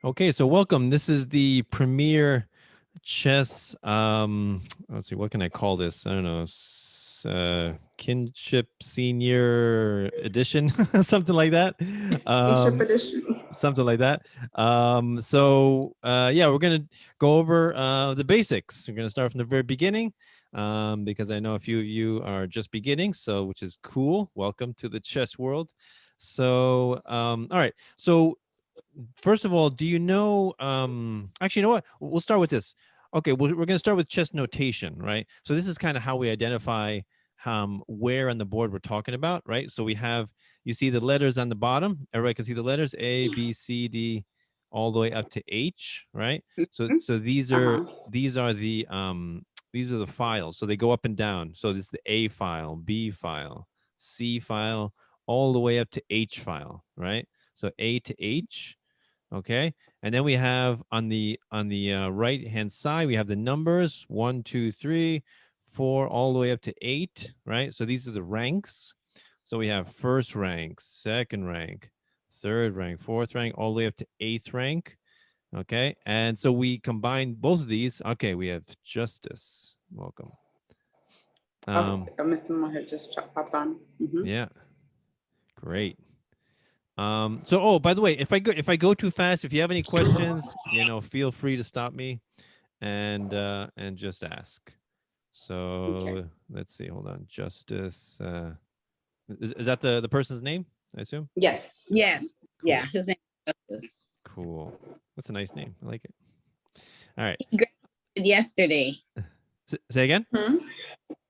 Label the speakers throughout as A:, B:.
A: Okay, so welcome. This is the premier chess. Let's see, what can I call this? I don't know. Kinship Senior Edition, something like that.
B: Kinship edition.
A: Something like that. Yeah, we're gonna go over the basics. We're gonna start from the very beginning, because I know a few of you are just beginning, so which is cool. Welcome to the chess world. All right. So first of all, do you know actually, you know what, we'll start with this. Okay, we're going to start with chess notation, right? So this is kind of how we identify where on the board we're talking about, right? So we have, you see the letters on the bottom, everybody can see the letters A, B, C, D, all the way up to H, right? So these are the files, so they go up and down. So this is the A file, B file, C file, all the way up to H file, right? So A to H. Okay, and then we have on the right hand side, we have the numbers 1, 2, 3, 4, all the way up to 8, right? So these are the ranks. So we have first rank, second rank, third rank, fourth rank, all the way up to eighth rank. Okay, and so we combine both of these. Okay, we have Justice. Welcome.
B: Mr. Moore just popped on.
A: Yeah, great. Oh, by the way, if I go too fast, if you have any questions, feel free to stop me and just ask. So
B: Okay.
A: let's see. Hold on. Justice. Is that the person's name? I assume.
B: Yes.
C: Yes.
A: Cool.
C: Yeah. His name is Justice.
A: Cool. That's a nice name. I like it. All right.
C: He graduated yesterday.
A: Say again.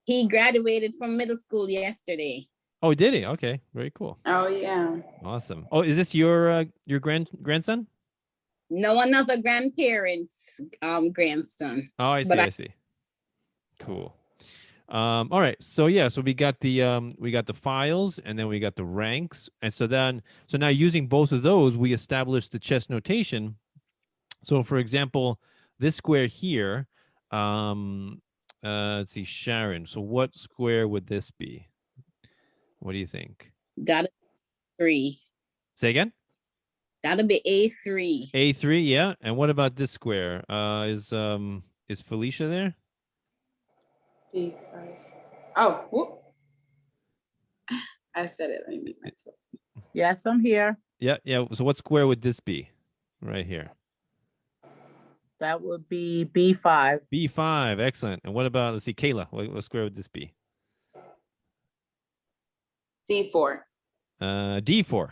C: He graduated from middle school yesterday.
A: Oh, did he? Okay. Very cool.
B: Oh yeah.
A: Awesome. Oh, is this your grandson?
C: No, another grandparent's grandson.
A: Oh, I see. I see. Cool. All right. So yeah, so we got the files, and then we got the ranks. And so now using both of those, we established the chess notation. So for example, this square here, let's see, Sharon. So what square would this be? What do you think?
C: Gotta be 3.
A: Say again?
C: Gotta be A3.
A: A3, yeah. And what about this square? Is Felicia there?
B: B5. Oh, whoop. I said it. Let me mute myself.
D: Yes, I'm here.
A: Yeah, yeah. So what square would this be? Right here.
D: That would be B5.
A: B5, excellent. And what about, let's see, Kayla, what square would this be?
B: D4.
A: D4.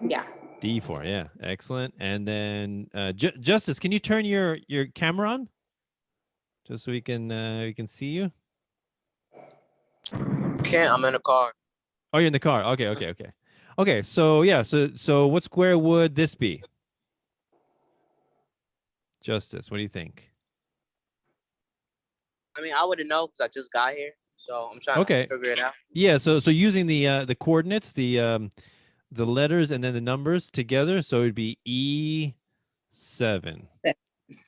B: Yeah.
A: D4, yeah, excellent. And then Justice, can you turn your camera on, just so we can see you?
E: Can't. I'm in a car.
A: Oh, you're in the car. Okay. So yeah, so what square would this be? Justice, what do you think?
E: I mean, I wouldn't know because I just got here, so I'm trying to figure it out.
A: Yeah. So using the coordinates, the letters and then the numbers together, so it'd be E7.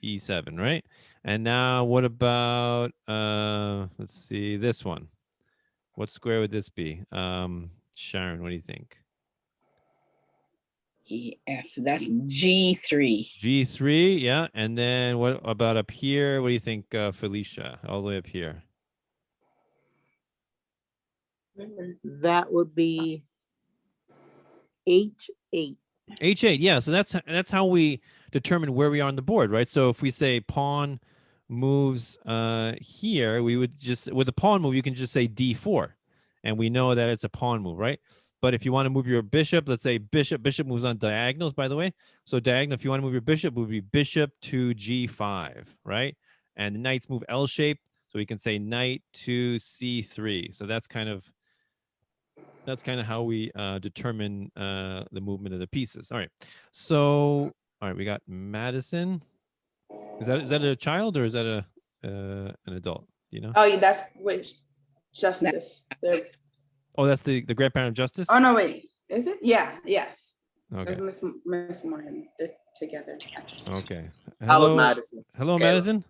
A: E7, right? And now what about let's see, this one. What square would this be? Sharon, what do you think?
C: EF, that's G3.
A: G3, yeah. And then what about up here? What do you think, Felicia? All the way up here.
D: That would be H8.
A: H8, yeah. So that's how we determine where we are on the board, right? So if we say pawn moves here, we would just, with a pawn move, you can just say D4, and we know that it's a pawn move, right? But if you want to move your bishop, let's say bishop moves on diagonals, by the way. So diagonal, if you want to move your bishop, would be bishop to G5, right? And the knights move L shape, so we can say knight to C3. So that's kind of how we determine the movement of the pieces. All right. So, all right, we got Madison. Is that a child or is that an adult? Do you know?
B: Oh, yeah, that's which Justice.
A: Oh, that's the grandparent of Justice?
B: Oh no, wait. Is it? Yeah. Yes.
A: Okay.
B: That's Miss Moran. They're together.
A: Okay.
E: That was Madison.
A: Hello,
E: Okay.
A: Madison.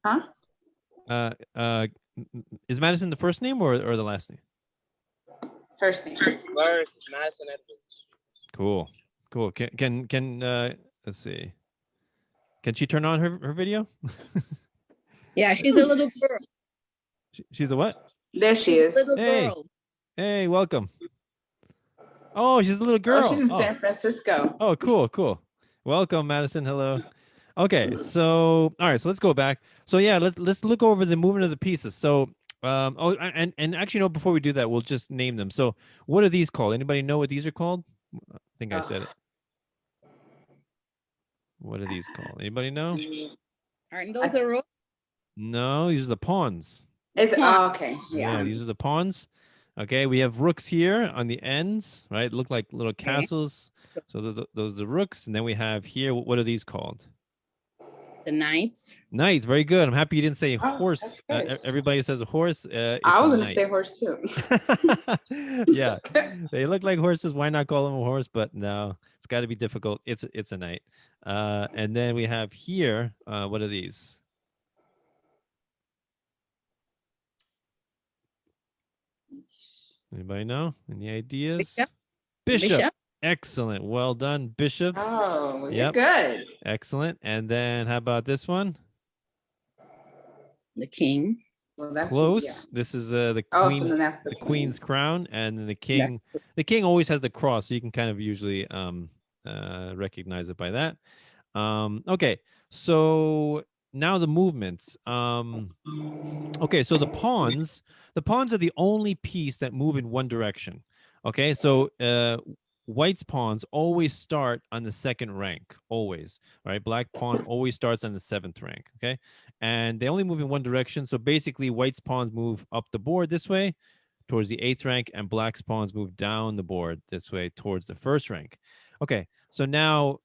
B: Huh?
A: Is Madison the first name or the last name?
B: First name.
E: First, Madison Edwards.
A: Cool. Cool. Can let's see. Can she turn on her video?
C: Yeah, she's a little girl.
A: She's a what?
B: There she
C: She's a
B: is.
C: little
A: Hey.
C: girl.
A: Hey, welcome. Oh, she's a little girl.
B: Oh, she's in San Francisco.
A: Oh, cool. Welcome, Madison. Hello. Okay, so all right, so let's go back. So yeah, let's look over the movement of the pieces. So and actually no, before we do that, we'll just name them. So what are these called? Anybody know what these are called? I think I said it. What are these called? Anybody know?
C: Aren't those the rules?
A: No, these are the pawns.
B: It's
C: Pawn.
B: okay.
A: Yeah,
B: Yeah.
A: these are the pawns. Okay, we have rooks here on the ends, right? Look like little castles. So those are the rooks. And then we have here, what are these called?
C: The knights.
A: Knights, very good. I'm happy you didn't say
B: Oh,
A: horse.
B: that's good.
A: Everybody says a horse. It's
B: I was
A: a
B: gonna say
A: knight.
B: horse too.
A: Yeah, they look like horses. Why not call them a horse? But no, it's got to be difficult. It's a knight. And then we have here. What are these? Anybody know? Any ideas? Bishop. Excellent. Well done, bishops.
B: Oh, you're
A: Yep.
B: good.
A: Excellent. And then how about this one?
C: The king.
B: Well, that's
A: Close.
B: Yeah.
A: This is the
B: Oh,
A: queen.
B: so then that's
A: The queen's crown, and then the king.
C: That's-
A: The king always has the cross, so you can kind of usually recognize it by that. Okay, so now the movements. Okay, so the pawns are the only piece that move in one direction. Okay, so white's pawns always start on the second rank, always. Right, black pawn always starts on the 7th rank. Okay, and they only move in one direction. So basically, white's pawns move up the board this way towards the 8th rank, and black's pawns move down the board this way towards the 1st rank. Okay, so now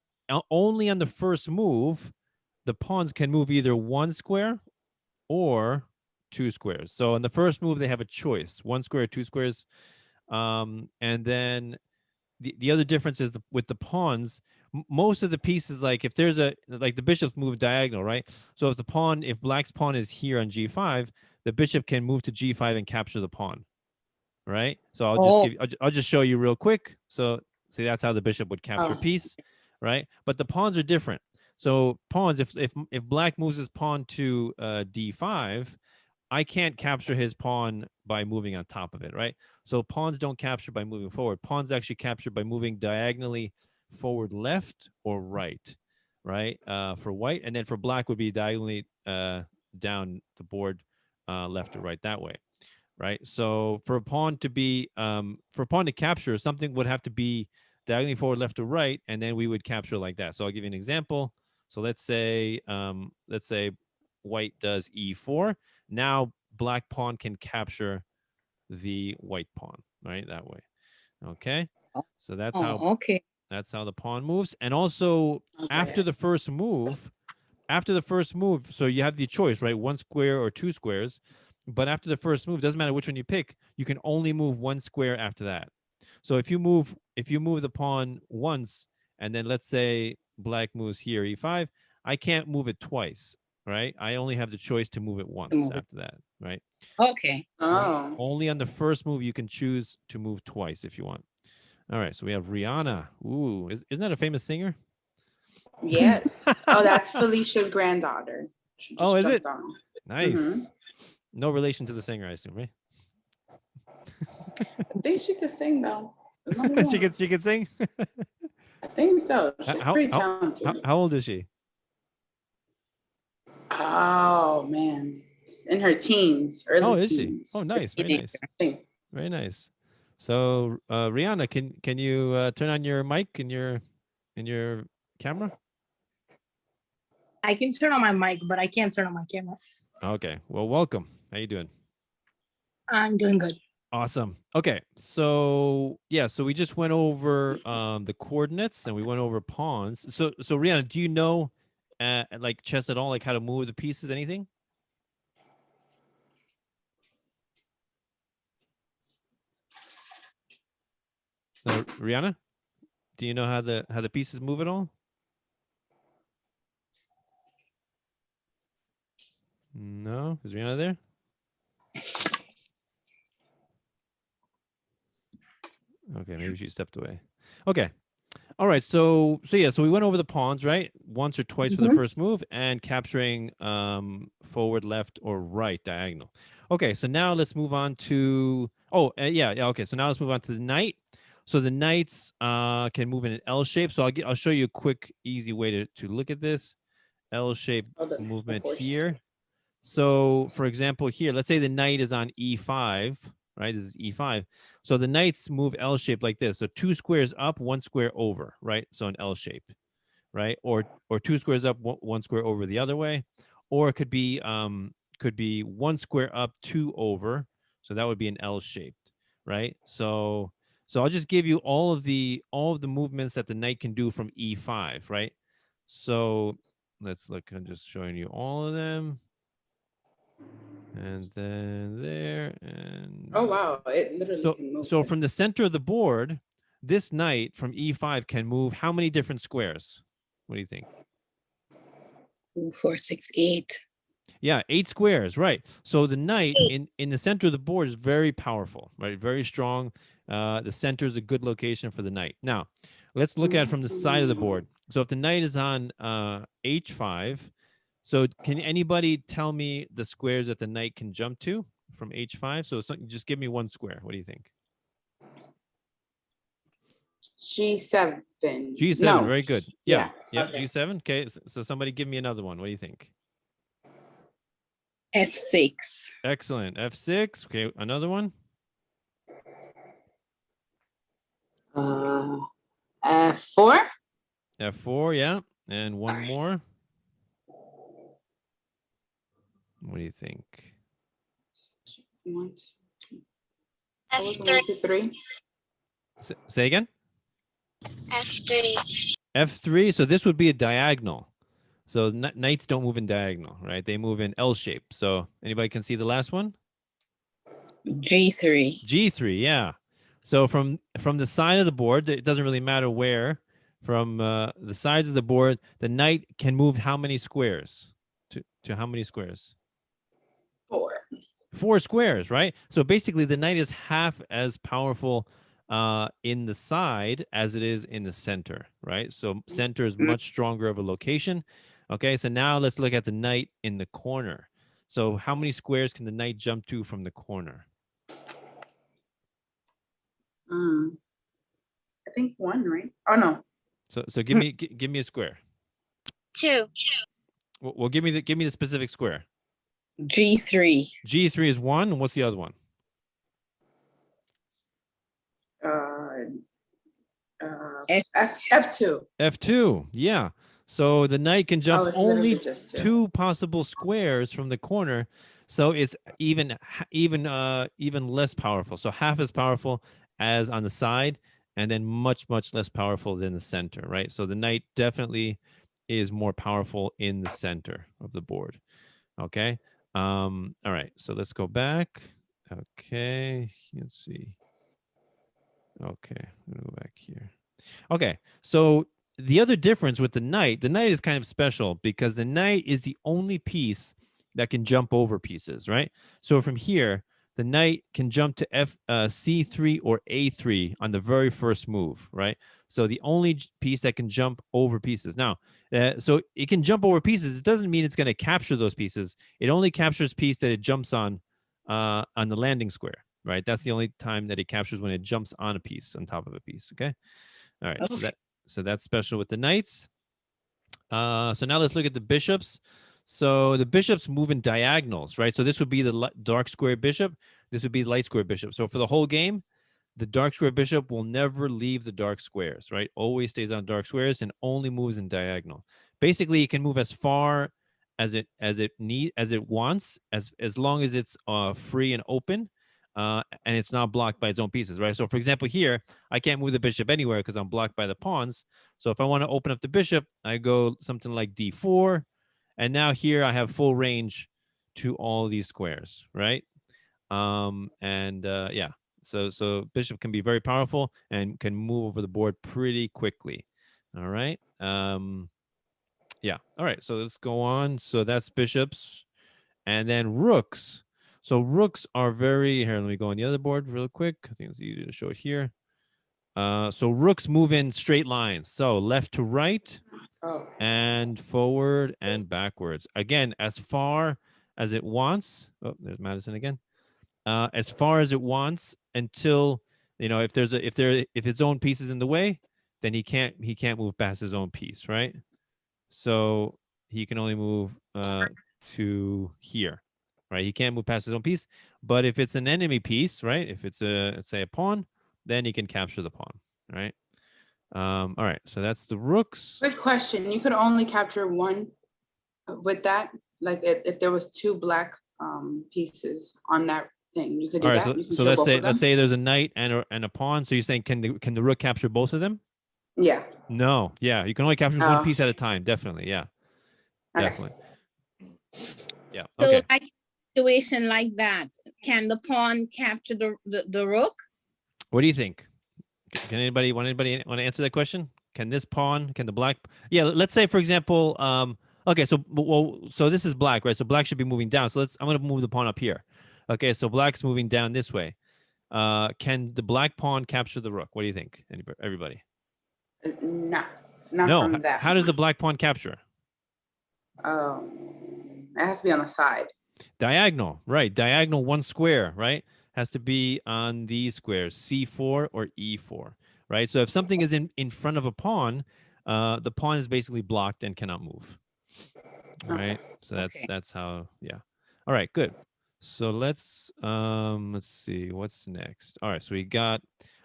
A: only on the first move, the pawns can move either 1 square or 2 squares. So in the first move, they have a choice: 1 square, 2 squares. And then the other difference is with the pawns, most of the pieces, like if there's like the bishops move diagonal, right? So if black's pawn is here on g5, the bishop can move to g5 and capture the pawn, right? So I'll just show you real quick. So see, that's how the bishop would capture a piece, right? But the pawns are different. So pawns, if black moves his pawn to d5, I can't capture his pawn by moving on top of it, right? So pawns don't capture by moving forward. Pawns actually capture by moving diagonally forward, left, or right, right? For white, and then for black would be diagonally down the board, left or right, that way, right? So for a pawn to capture, something would have to be diagonally forward, left, or right, and then we would capture like that. So I'll give you an example. So let's say white does e4. Now black pawn can capture the white pawn, right? That way. Okay. So that's how that's how the pawn moves. And also after the first move, so you have the choice, right? 1 square or 2 squares. But after the first move, doesn't matter which one you pick, you can only move 1 square after that. So if you move the pawn once, and then let's say black moves here, e5, I can't move it twice, right? I only have the choice to move it once after that, right?
C: Okay.
B: Oh.
A: Only on the first move you can choose to move twice if you want. All right, so we have Rihanna. Ooh, isn't that a famous singer?
B: Yes. Oh, that's Felicia's granddaughter. She just
A: is it?
B: jumped on.
A: Nice. No relation to the singer, I assume, right?
B: I think she could sing though.
A: she could sing.
B: I think so. She's pretty talented.
A: How old is she?
B: Oh man, in her teens, early
A: is
B: teens.
A: she? Oh, nice, very nice, very nice. So, Rihanna, can you turn on your mic and your camera?
F: I can turn on my mic, but I can't turn on my camera.
A: Okay. Well, welcome. How you doing?
F: I'm doing good.
A: Awesome. Okay. So yeah, so we just went over the coordinates and we went over pawns. So Rihanna, do you know like chess at all, like how to move the pieces, anything? Rihanna, do you know how the pieces move at all? No, is Rihanna there? Okay, maybe she stepped away. Okay. All right, so yeah, so we went over the pawns, right? Once or twice for the
C: Mhm.
A: first move, and capturing forward, left, or right diagonal. Okay, so now let's move on to yeah. Okay, so now let's move on to the knight. So the knights can move in an L shape. So I'll show you a quick, easy way to look at this L shape
B: Oh, the
A: movement
B: horse.
A: here. So, for example, here, let's say the knight is on E5, right? This is E5. So the knights move L shape like this. So 2 squares up, 1 square over, right? So an L shape, right? Or 2 squares up, 1 square over the other way. Or it could be 1 square up, 2 over. So that would be an L shaped, right? So I'll just give you all of the movements that the knight can do from E5, right? So let's look. I'm just showing you all of them. And then there, and
B: Oh wow, it literally can move.
A: so from the center of the board, this knight from E5 can move how many different squares? What do you think?
C: 2, 4, 6, 8.
A: Yeah, 8 squares, right? So the knight in the center of the board is very powerful, right? Very strong. The center is a good location for the knight. Now, let's look at it from the side of the board. So if the knight is on H5, so can anybody tell me the squares that the knight can jump to from H5? So just give me one square. What do you think?
B: G7.
A: G7,
B: No.
A: very good.
B: Yeah.
A: Yeah,
B: Okay.
A: G7. Okay, so somebody give me another one. What do you think?
C: F6.
A: Excellent. F6. Okay, another one.
B: F4.
A: F4, yeah. And one more. What do you think?
B: 1, 2, 3. What was the 1, 2, 3?
A: Say again?
G: F3.
A: F3. So this would be a diagonal. So knights don't move in diagonal, right? They move in L shape. So anybody can see the last one?
C: G3.
A: G3, yeah. So from the side of the board, it doesn't really matter where. From the sides of the board, the knight can move how many squares? To how many squares?
B: 4.
A: 4 squares, right? So basically, the knight is half as powerful in the side as it is in the center, right? So center is much stronger of a location. Okay, so now let's look at the knight in the corner. So how many squares can the knight jump to from the corner?
B: I think 1, right? Oh no.
A: So give me a square.
G: 2.
A: Well, give me the specific square.
C: G3.
A: G3 is 1. And what's the other one?
B: F2.
A: F2. Yeah. So the knight can jump
B: it's literally
A: only
B: just 2.
A: 2 possible squares from the corner. So it's even less powerful. So half as powerful as on the side, and then much less powerful than the center, right? So the knight definitely is more powerful in the center of the board. Okay. All right. So let's go back. Okay. Let's see. Okay. I'm gonna go back here. Okay. So the other difference with the knight is kind of special because the knight is the only piece that can jump over pieces, right? So from here, the knight can jump to C3 or A3 on the very first move, right? So the only piece that can jump over pieces. Now, so it can jump over pieces. It doesn't mean it's going to capture those pieces. It only captures piece that it jumps on the landing square, right? That's the only time that it captures, when it jumps on a piece, on top of a piece, okay? All right,
C: Okay.
A: so that's special with the knights. So now let's look at the bishops. So the bishops move in diagonals, right? So this would be the dark square bishop. This would be the light square bishop. So for the whole game, the dark square bishop will never leave the dark squares, right? Always stays on dark squares and only moves in diagonal. Basically, it can move as far as it wants, as long as it's free and open, and it's not blocked by its own pieces, right? So for example, here I can't move the bishop anywhere because I'm blocked by the pawns. So if I want to open up the bishop, I go something like D4, and now here I have full range to all these squares, right? Yeah. So bishop can be very powerful and can move over the board pretty quickly. All right. Yeah. All right. So let's go on. So that's bishops, and then rooks. So rooks are very here. Let me go on the other board real quick. I think it's easier to show it here. So rooks move in straight lines. So left to right
B: Oh,
A: and forward and backwards. Again, as far as it wants. Oh, there's Madison again. As far as it wants until, if its own piece is in the way, then he can't move past his own piece, right? So he can only move to here, right? He can't move past his own piece. But if it's an enemy piece, right? If it's let's say a pawn, then he can capture the pawn, right? All right, so that's the rooks.
B: good question. You could only capture one with that. Like if there was two black pieces on that thing, you could do
A: All right,
B: that. You can
A: so
B: kill
A: let's
B: both
A: say
B: of them.
A: there's a knight and a pawn. So you're saying can the rook capture both of them?
B: Yeah.
A: No, yeah, you can only capture one
B: Oh.
A: piece at a time. Definitely, yeah,
B: Okay.
A: definitely. Yeah.
C: So
A: Okay.
C: like situation like that, can the pawn capture the rook?
A: What do you think? Can anybody want to answer that question? Can this pawn? Can the black? Yeah. Let's say, for example, okay. So this is black, right? So black should be moving down. So I'm going to move the pawn up here. Okay. So black's moving down this way. Can the black pawn capture the rook? What do you think? Everybody?
B: No, not
A: No.
B: from that.
A: How does the black pawn capture?
B: It has to be on the side.
A: Diagonal, right? Diagonal one square, right? Has to be on these squares, C4 or E4, right? So if something is in front of a pawn, the pawn is basically blocked and cannot move, right? So that's how, yeah. All right, good. So let's see what's next. All right, so we got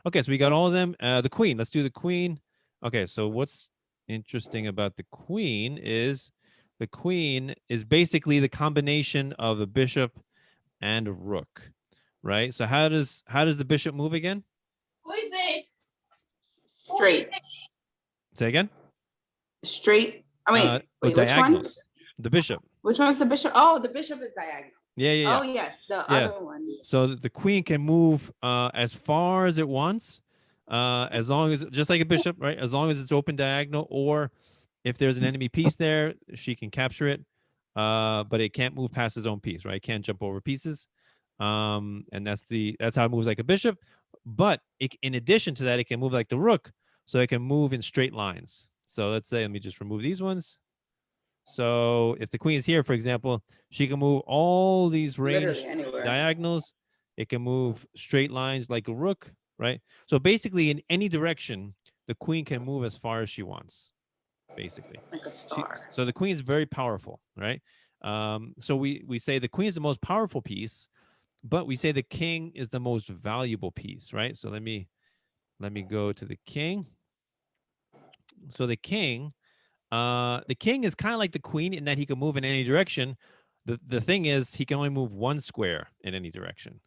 A: all of them. The queen. Let's do the queen. Okay, so what's interesting about the queen is basically the combination of a bishop and a rook, right? So how does the bishop move again?
C: Who is it?
B: Straight.
A: Say again.
B: Straight. I mean, wait, which one?
A: Diagonals. The bishop.
B: Which one's the bishop? Oh, the bishop is diagonal.
A: Yeah.
B: Oh, yes, the
A: Yeah.
B: other one.
A: So the queen can move as far as it wants, as long as, just like a bishop, right? As long as it's open diagonal, or if there's an enemy piece there, she can capture it, but it can't move past his own piece, right? It can't jump over pieces, and that's how it moves like a bishop. But in addition to that, it can move like the rook, so it can move in straight lines. So let's say, let me just remove these ones. So if the queen is here, for example, she can move all these range diagonals. It can move straight lines like a rook, right? So basically, in any direction, the queen can move as far as she wants, basically.
B: Like a star.
A: So the queen is very powerful, right? So we say the queen is the most powerful piece, but we say the king is the most valuable piece, right? So let me go to the king. So the king is kind of like the queen in that he can move in any direction. The thing is, he can only move one square in any direction,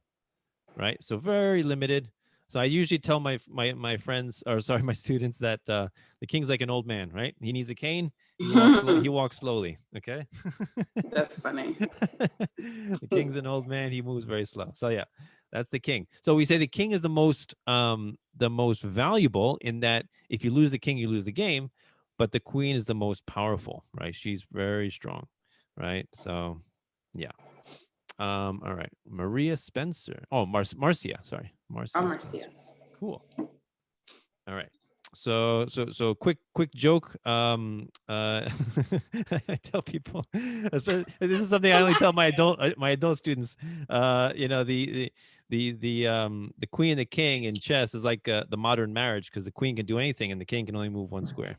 A: right? So very limited. So I usually tell my friends, or sorry, my students, that the king's like an old man, right? He needs a cane. He walks slowly. Okay.
B: That's funny.
A: The king's an old man. He moves very slow. So yeah, that's the king. So we say the king is the most valuable, in that if you lose the king, you lose the game. But the queen is the most powerful, right? She's very strong, right? So, yeah. All right. Maria Spencer. Oh, Marcia. Sorry, Marcia.
B: Oh, Marcia.
A: Cool. All right. So quick joke. I tell people, this is something I only tell my adult students. The queen and the king in chess is like the modern marriage, because the queen can do anything and the king can only move one square.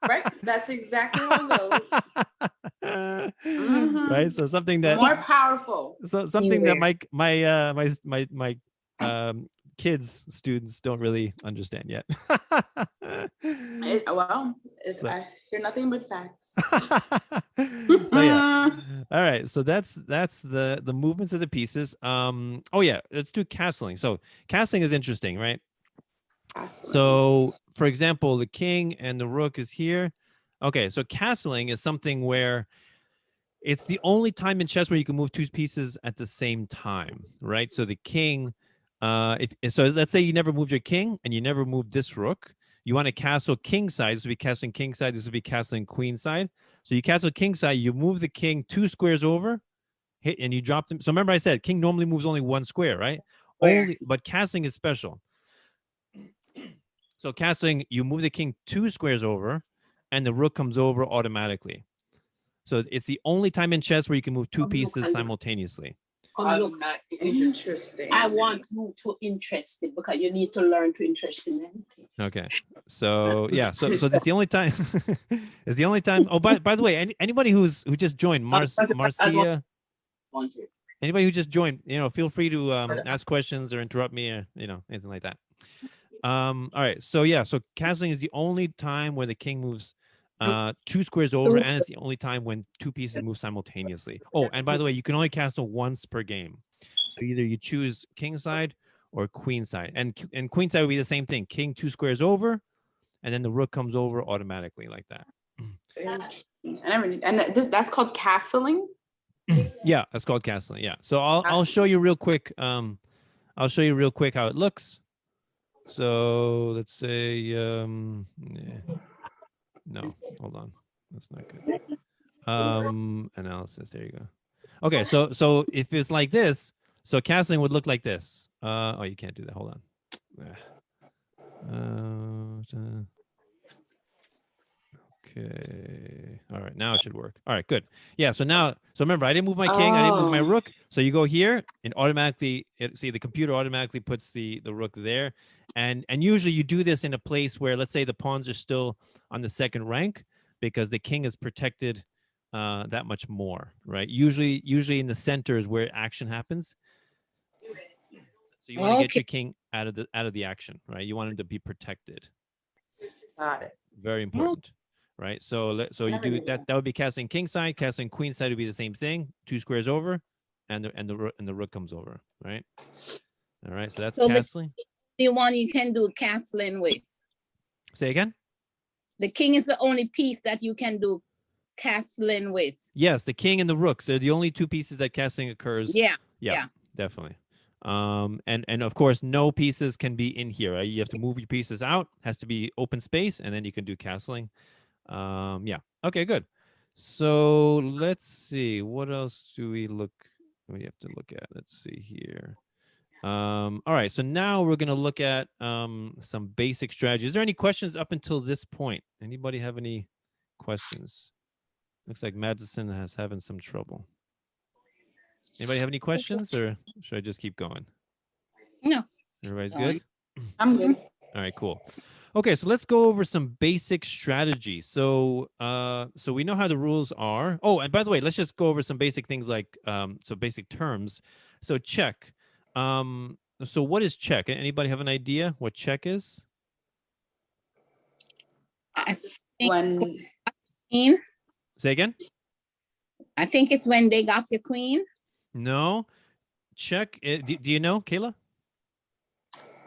B: Right, that's exactly how it goes.
A: Right, so something that
B: more powerful.
A: So something that my kids, students don't really understand yet.
B: I hear nothing but facts.
A: So yeah. All right. So that's the movements of the pieces. Oh yeah, let's do castling. So castling is interesting, right? So for example, the king and the rook is here. Okay, so castling is something where it's the only time in chess where you can move two pieces at the same time, right? So the king, so let's say you never moved your king and you never moved this rook. You want to castle king side. This would be castling king side. This would be castling queen side. So you castle king side. You move the king 2 squares over, hit, and you dropped him. So remember, I said king normally moves only 1 square, right? But castling is special. So castling, you move the king 2 squares over, and the rook comes over automatically. So it's the only time in chess where you can move 2 pieces simultaneously.
F: I'm not
B: Interesting.
F: I want you to interested because you need to learn to interest in anything.
A: Okay. So yeah, so that's the only time. It's the only time. Oh, by the way, anybody who just joined, Marcia, anybody who just joined, feel free to ask questions or interrupt me or anything like that. All right. So yeah, so castling is the only time where the king moves 2 squares over, and it's the only time when 2 pieces move simultaneously. Oh, and by the way, you can only castle once per game. So either you choose king side or queen side, and queen side would be the same thing. King 2 squares over, and then the rook comes over automatically like that.
B: And that's called castling.
A: Yeah, that's called castling. Yeah. So I'll show you real quick. I'll show you real quick how it looks. So let's say no, hold on. That's not good. Analysis. There you go. Okay, so if it's like this, so castling would look like this. Oh, you can't do that. Hold on. Okay. All right, now it should work. All right, good. Yeah, so remember, I didn't move my king, I didn't move my rook. So you go here and automatically, see, the computer automatically puts the rook there. And usually you do this in a place where, let's say the pawns are still on the 2nd rank because the king is protected that much more, right? Usually in the center is where action happens. So you want to get your king out of the action, right? You want him to be protected.
B: Got it.
A: Very important. Right, so you do that. That would be castling king side. Castling queen side would be the same thing. 2 squares over, and the rook comes over. Right. All right. So that's castling.
C: The one you can do castling with.
A: Say again.
C: The king is the only piece that you can do castling with.
A: Yes, the king and the rooks. They're the only 2 pieces that castling occurs.
C: Yeah.
A: Definitely. And of course, no pieces can be in here. Right? You have to move your pieces out. Has to be open space, and then you can do castling. Yeah. Okay, good. So let's see. What else do we have to look at? Let's see here. All right. So now we're going to look at some basic strategies. Is there any questions up until this point? Anybody have any questions? Looks like Madison is having some trouble. Anybody have any questions, or should I just keep going?
C: No.
A: Everybody's good?
B: I'm good.
A: All right, cool. Okay, so let's go over some basic strategy. So we know how the rules are. Oh, and by the way, let's just go over some basic things like so basic terms. So check. So what is check? Anybody have an idea what check is?
C: I think
B: When
C: queen.
A: Say again?
C: I think it's when they got your queen.
A: No. Check. Do you know, Kayla?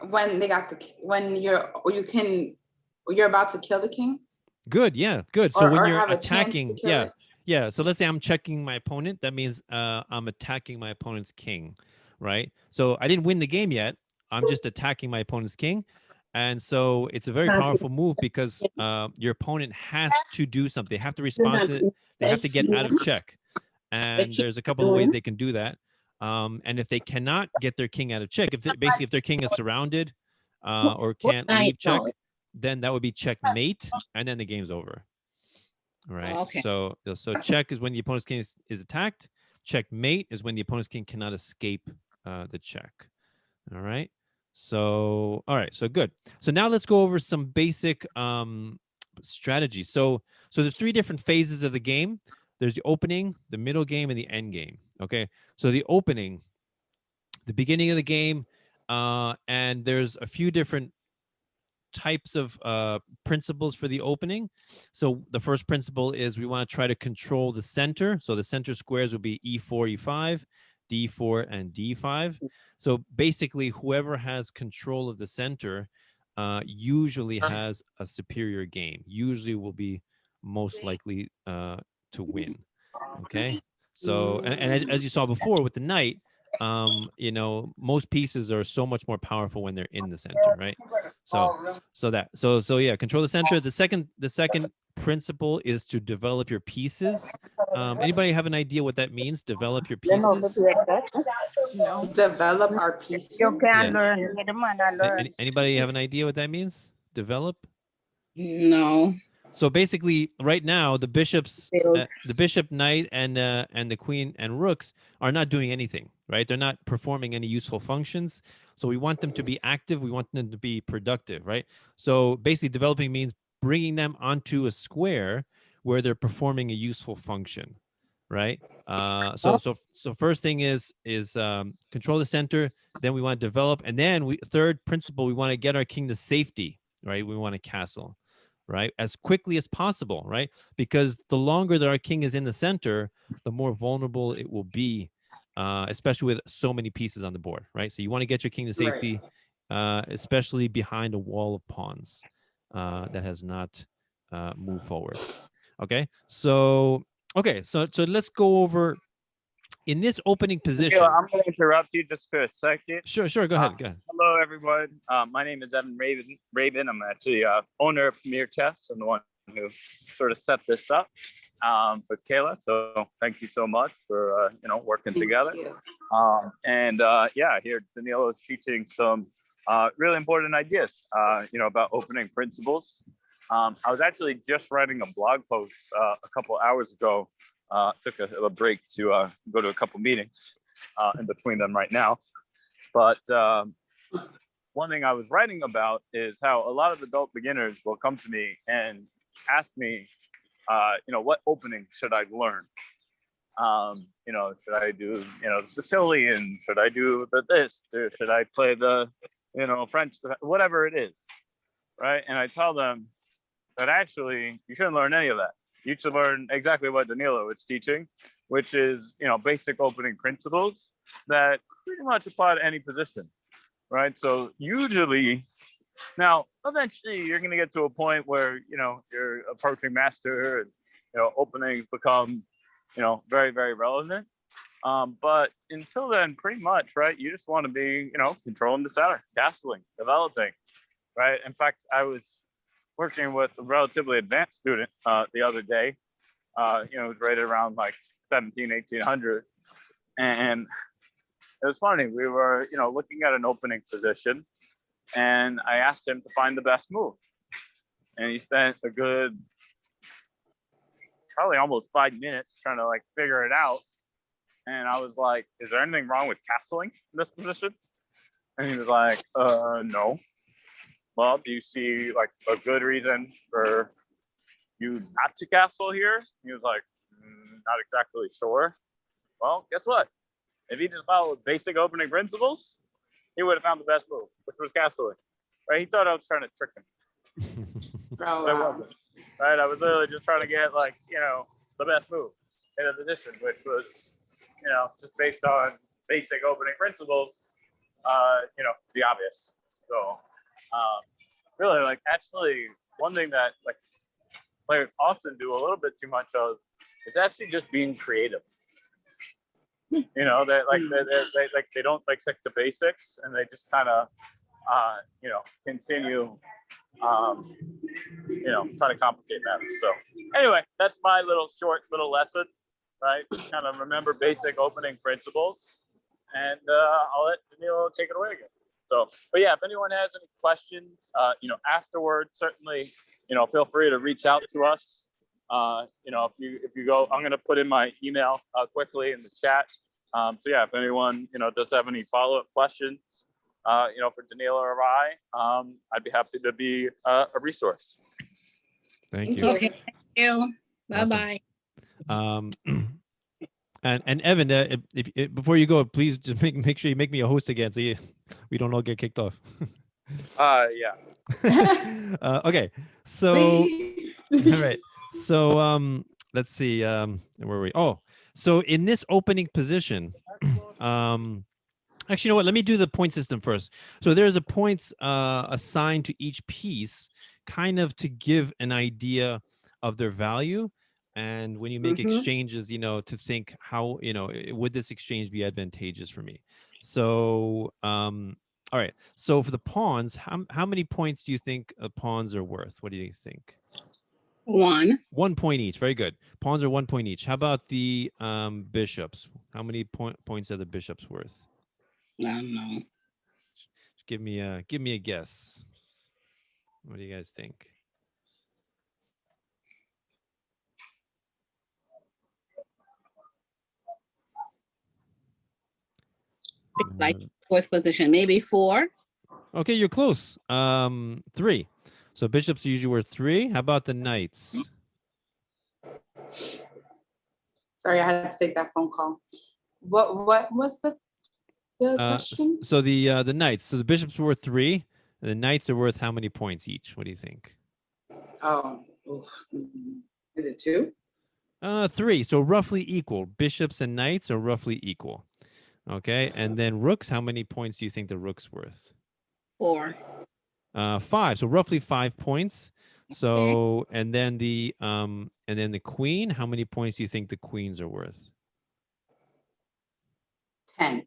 B: when they got when you're about to kill the king.
A: Good. Yeah. Good. So
B: Or
A: when you're
B: have a chance to
A: attacking,
B: kill
A: yeah.
B: it.
A: Yeah. So let's say I'm checking my opponent. That means I'm attacking my opponent's king, right? So I didn't win the game yet. I'm just attacking my opponent's king. And so it's a very powerful move because your opponent has to do something. They have to respond to it. They have to get out of check. And there's a couple of ways they can do that. And if they cannot get their king out of check, if their king is surrounded or can't leave check, then that would be checkmate, and then the game's over. All right.
C: Okay.
A: So check is when the opponent's king is attacked. Checkmate is when the opponent's king cannot escape the check. All right. So all right. So good. So now let's go over some basic strategies. So there's 3 different phases of the game. There's the opening, the middle game, and the end game. Okay. So the opening, the beginning of the game, and there's a few different types of principles for the opening. So the first principle is we want to try to control the center. So the center squares will be E4, E5, D4, and D5. So basically, whoever has control of the center usually has a superior game. Usually will be most likely to win. Okay. So and as you saw before with the knight, most pieces are so much more powerful when they're in the center, right? So yeah, control the center. The second principle is to develop your pieces. Anybody have an idea what that means? Develop your pieces.
B: Develop our pieces.
A: Yeah. Anybody have an idea what that means? develop?
C: No.
A: So basically, right now, the bishops,
C: Build.
A: the bishop, knight, and the queen and rooks are not doing anything, right? They're not performing any useful functions. So we want them to be active. We want them to be productive, right? So basically, developing means bringing them onto a square where they're performing a useful function, right? So first thing is control the center. Then we want to develop, and then third principle, we want to get our king to safety, right? We want a castle, right, as quickly as possible, right? Because the longer that our king is in the center, the more vulnerable it will be, especially with so many pieces on the board, right? So you want to get your king to safety, especially behind a wall of pawns that has not moved forward. So let's go over in this opening position.
G: I'm going to interrupt you just for a second.
A: Sure. Go ahead. Go ahead.
G: Hello, everyone. My name is Evan Raven. I'm actually owner of Premier Chess. I'm the one who sort of set this up with Kayla. So thank you so much for working together. Here Danilo is teaching some really important ideas. About opening principles. I was actually just writing a blog post a couple hours ago. Took a break to go to a couple meetings in between them right now. But one thing I was writing about is how a lot of adult beginners will come to me and ask me, what opening should I learn? Should I do, the Sicilian? Should I do this? Or should I play the, French, whatever it is, right? And I tell them that actually you shouldn't learn any of that. You should learn exactly what Danilo is teaching, which is, basic opening principles that pretty much apply to any position, right? So usually, now, eventually you're going to get to a point where, you're approaching master and, openings become, very, very relevant. But until then, pretty much, right, you just want to be, controlling the center, castling, developing, right? In fact, I was working with a relatively advanced student the other day, it was rated around like 1800. And it was funny. We were, looking at an opening position and I asked him to find the best move. And he spent a good, probably almost 5 minutes trying to figure it out. And I was like, is there anything wrong with castling in this position? And he was like, no. Well, do you see a good reason for you not to castle here? He was like, not exactly sure. Well, guess what? If he just followed basic opening principles, he would have found the best move, which was castling. Right? He thought I was trying to trick him.
B: Oh,
G: But I
B: wow.
G: wasn't. Right? I was literally just trying to get the best move in a position, which was, just based on basic opening principles, the obvious. So really actually one thing that players often do a little bit too much of is actually just being creative. They they don't stick to basics and they just kind of continue trying to complicate matters. So anyway, that's my short lesson, right? Kind of remember basic opening principles, and I'll let Danilo take it away again. So, but yeah, if anyone has any questions, afterwards, certainly, feel free to reach out to us. If you go, I'm going to put in my email quickly in the chat. So yeah, if anyone, does have any follow-up questions, for Danilo or I, I'd be happy to be a resource.
A: Thank you.
C: Okay. Thank you. Bye-bye.
A: And Evan, if before you go, please just make sure you make me a host again, so we don't all get kicked off.
G: Yeah.
A: Okay. So
B: Please.
A: all right. So let's see. Where were we? Oh, so in this opening position, actually, you know what? Let me do the point system first. So there's a points assigned to each piece, kind of to give an idea of their value. And when you make exchanges, to think how, would this exchange be advantageous for me? So, all right. So for the pawns, how many points do you think pawns are worth? What do you think?
C: 1.
A: 1 point each. Very good. Pawns are 1 point each. How about the bishops? How many points are the bishops worth?
C: I don't know.
A: Just give me a guess. What do you guys think?
C: Like fourth position, maybe 4.
A: Okay, you're close. 3. So bishops usually were 3. How about the knights?
B: Sorry, I had to take that phone call. What was the question?
A: So the knights. So the bishops were 3, and the knights are worth how many points each? What do you think?
B: Oh, oof. Is it 2?
A: 3. So roughly equal. Bishops and knights are roughly equal. Okay, and then rooks. How many points do you think the rook's worth?
C: 4.
A: 5. So roughly 5 points. So and then the queen. How many points do you think the queens are worth?
B: 10.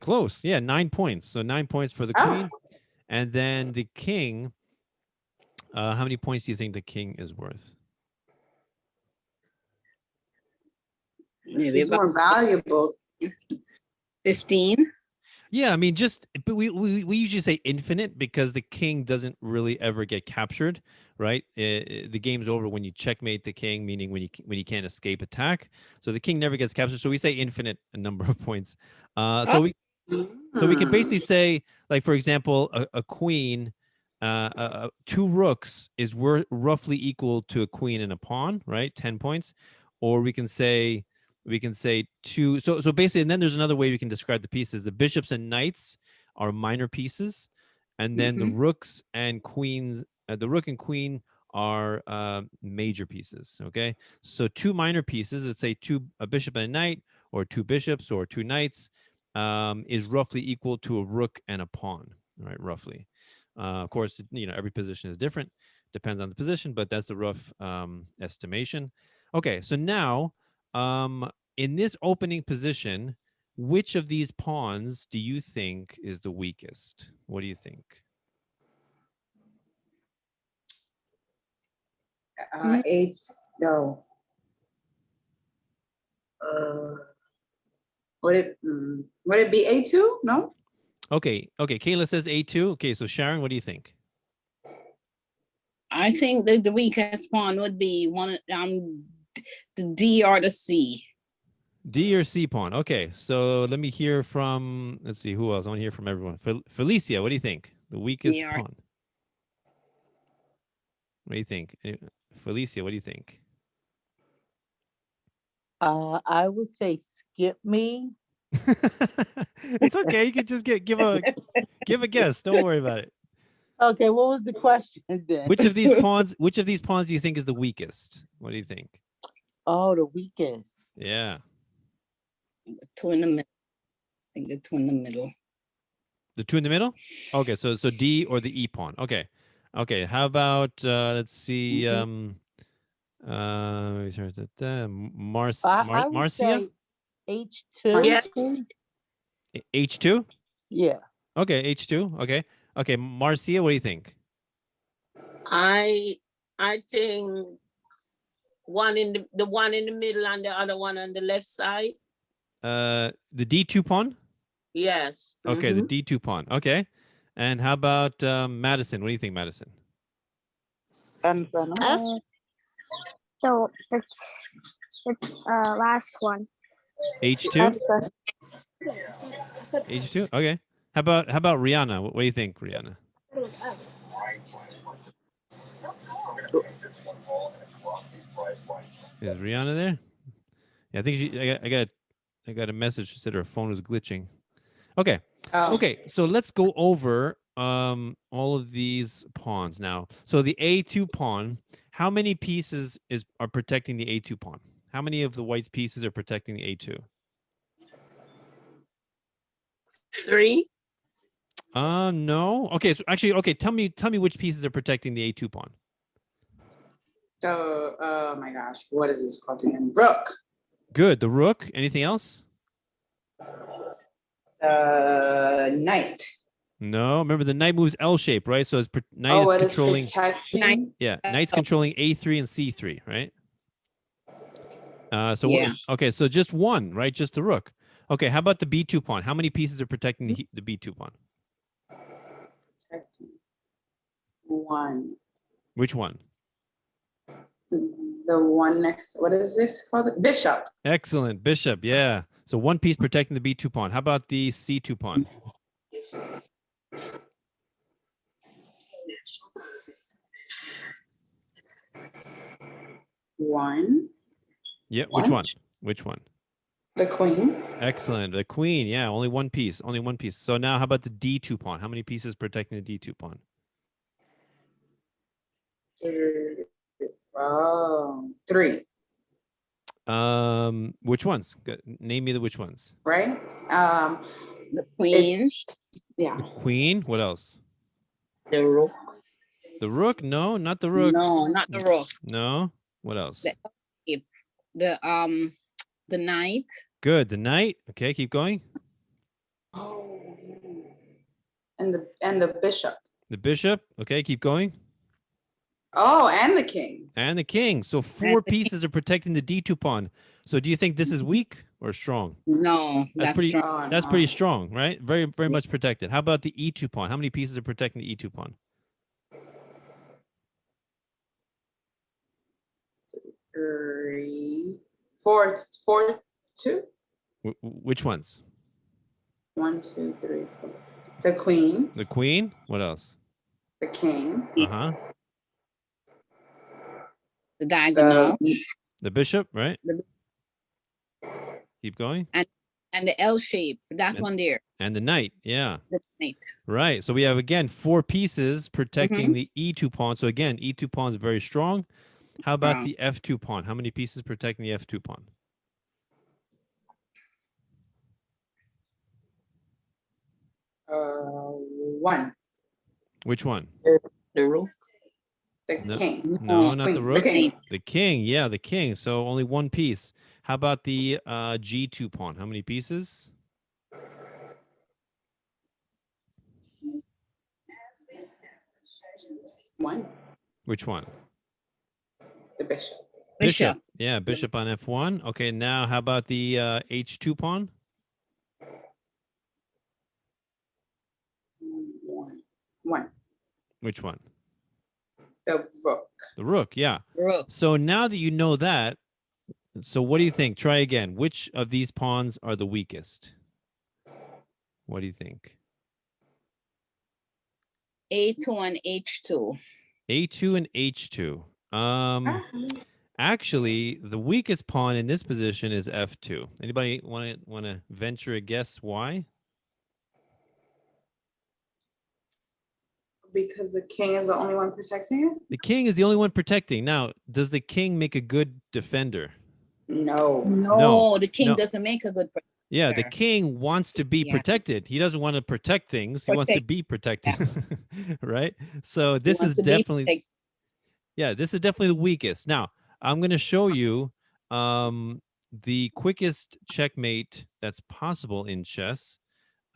A: Close. Yeah, 9 points. So 9 points for the
B: Oh.
A: queen. And then the king. How many points do you think the king is worth?
C: Maybe
B: It's
C: about
B: more valuable.
C: 15.
A: Yeah, I mean, but we usually say infinite because the king doesn't really ever get captured, right? The game's over when you checkmate the king, meaning when you can't escape attack. So the king never gets captured. So we say infinite a number of points. So we can basically say, like, for example, a queen, 2 rooks is worth roughly equal to a queen and a pawn, right? 10 points. Or we can say 2. So basically, and then there's another way we can describe the pieces. The bishops and knights are minor pieces, and then the rooks and queens, the rook and queen are major pieces. Okay, so 2 minor pieces, let's say a bishop and a knight, or 2 bishops or 2 knights, is roughly equal to a rook and a pawn, right? Roughly. Of course, every position is different, depends on the position, but that's the rough estimation. Okay, so now in this opening position, which of these pawns do you think is the weakest? What do you think?
B: A, no. Would it be A2? No?
A: Okay, Kayla says A2. Okay, so Sharon, what do you think?
C: I think that the weakest pawn would be the D or the C.
A: D or C pawn. Okay, so let me hear from, let's see, who else? I want to hear from everyone. Felicia, what do you think? The weakest
C: Yeah.
A: pawn. What do you think? Felicia, what do you think?
D: I would say skip me.
A: It's okay. You can just give a guess. Don't worry about it.
D: Okay, what was the question then?
A: Which of these pawns do you think is the weakest? What do you think?
D: Oh, the weakest.
A: Yeah.
C: 2 in the middle. I think the 2 in the middle.
A: The 2 in the middle? Okay, so D or the E pawn. Okay. How about let's see
D: I would
A: Marcia?
D: say H2.
F: Yeah.
A: H2?
D: Yeah.
A: Okay, H2. Okay, Marcia, what do you think?
F: I think the one in the middle and the other one on the left side.
A: The D2 pawn?
F: Yes.
A: Okay, the D2 pawn. Okay. And how about Madison? What do you think, Madison?
H: So the last one.
A: H2? H2? Okay. How about Rihanna? What do you think, Rihanna? Is Rihanna there? Yeah, I think I got a message. She said her phone was glitching. Okay.
B: Oh.
A: Okay, so let's go over all of these pawns now. So the A2 pawn, how many pieces are protecting the A2 pawn? How many of the white's pieces are protecting the A2?
F: 3.
A: No. Okay, so actually, okay, tell me which pieces are protecting the A2 pawn.
B: Oh my gosh, what is this called again? Rook.
A: Good. The rook. Anything else?
B: Knight.
A: No. Remember, the knight moves L shape, right? So knight is
B: It is
A: controlling.
B: protecting.
A: Yeah, knight's controlling A3 and C3, right? So
C: Yeah.
A: okay, so just one, right? Just the rook. Okay, how about the B2 pawn? How many pieces are protecting the B2 pawn?
B: one.
A: Which one?
B: The one next, what is this called? Bishop.
A: Excellent. Bishop. Yeah. So one piece protecting the B2 pawn. How about the C2 pawn?
B: One.
A: Yeah. Which
B: One.
A: one? Which one?
B: The queen.
A: Excellent. The queen. Yeah. Only one piece. Only one piece. So now how about the D2 pawn? How many pieces protecting the D2 pawn?
B: Oh, three.
A: Which ones? Name me the which ones.
B: Right?
C: The queen.
B: Yeah.
A: The queen. What else?
D: The rook.
A: The rook? No, not the rook.
C: No, not the rook.
A: No. What else?
C: The knight.
A: Good. The knight. Okay, keep going.
B: Oh. And the bishop.
A: The bishop. Okay, keep going.
B: Oh, and the king.
A: And the king. So four pieces are protecting the D2 pawn. So do you think this is weak or strong?
C: No, that's
A: pretty.
C: strong.
B: Oh,
A: That's
B: no.
A: pretty strong, right? Very, very much protected. How about the E2 pawn? How many pieces are protecting the E2 pawn?
B: Three, four, two.
A: Which ones?
B: 1, 2, 3, 4. The queen,
A: The queen. What else?
B: the king,
A: Uh-huh.
C: The diagonal.
A: The bishop, right?
C: The-
A: Keep going.
C: And the L shape. That
A: And-
C: one there.
A: And the knight. Yeah.
C: The knight.
A: Right. So we have, again, four pieces protecting the E2 pawn. So again, E2 pawn is very strong. How about
C: Strong.
A: the F2 pawn? How many pieces protecting the F2 pawn?
B: one.
A: Which one?
D: The rook.
B: The
A: No.
B: king.
A: No, not the
B: Queen,
A: rook.
B: The king.
A: The king. Yeah, the king. So only one piece. How about the G2 pawn? How many pieces?
B: One.
A: Which one?
B: The bishop.
C: Bishop.
A: Yeah, bishop on F1. Okay, now how about the H2 pawn?
B: One.
A: Which one?
B: The rook.
A: The rook. Yeah.
C: Rook.
A: So now that you know that, so what do you think? Try again. Which of these pawns are the weakest? What do you think?
C: A2 and H2.
A: A2 and H2. Actually, the weakest pawn in this position is F2. Anybody want to venture a guess why?
B: Because the king is the only one protecting it?
A: The king is the only one protecting. Now, does the king make a good defender?
B: No.
C: No, the king
A: no.
C: doesn't make a good
A: Yeah, the
C: protector.
A: king wants to be
C: Yeah.
A: protected. He doesn't want to protect things. He wants to be protected. Right? So this is definitely this is definitely the weakest. Now, I'm going to show you the quickest checkmate that's possible in chess.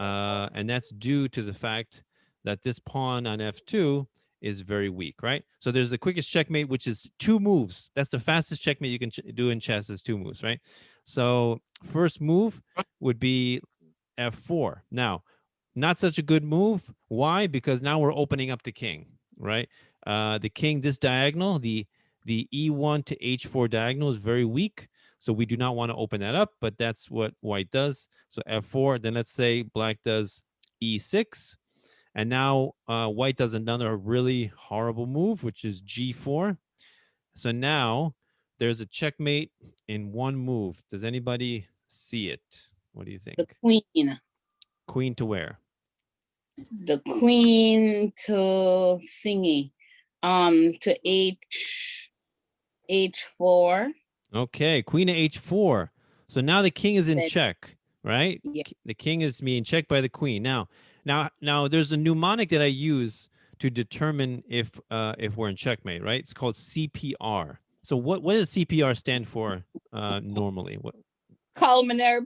A: And that's due to the fact that this pawn on F2 is very weak, right? So there's the quickest checkmate, which is 2 moves. That's the fastest checkmate you can do in chess is 2 moves, right? So first move would be F4. Now, not such a good move. Why? Because now we're opening up the king, right? The king, this diagonal, the E1 to H4 diagonal is very weak. So we do not want to open that up, but that's what white does. So F4, then let's say black does E6. And now white does another really horrible move, which is G4. So now there's a checkmate in one move. Does anybody see it? What do you think?
C: The queen.
A: Queen to where?
C: The queen to thingy. To H4.
A: Okay, queen to H4. So now the king is in
C: Then-
A: check, right?
C: Yeah.
A: The king is being checked by the queen. Now there's a mnemonic that I use to determine if we're in checkmate, right? It's called CPR. So what does CPR stand for normally? What?
C: Pulmonary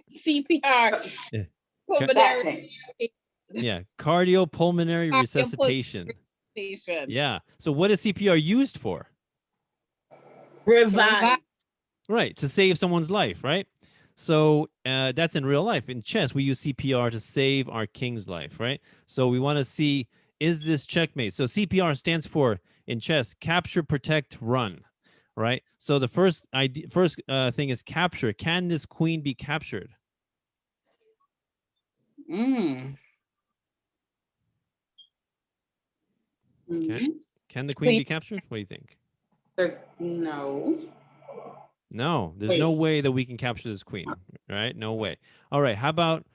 C: CPR.
A: Yeah.
B: That
C: Pulmonary
B: thing.
A: Yeah, cardiopulmonary resuscitation.
C: station.
A: Yeah. So what is CPR used for?
F: Revive.
A: Right, to save someone's life, right? So that's in real life. In chess, we use CPR to save our king's life, right? So we want to see is this checkmate? So CPR stands for, in chess, capture, protect, run, right? So the first thing is capture. Can this queen be captured?
C: Mm.
B: Mhm.
A: Can the queen be captured? What do you think?
B: No.
A: No, there's
B: Wait.
A: no way that we can capture this queen, right? No way. All right, how about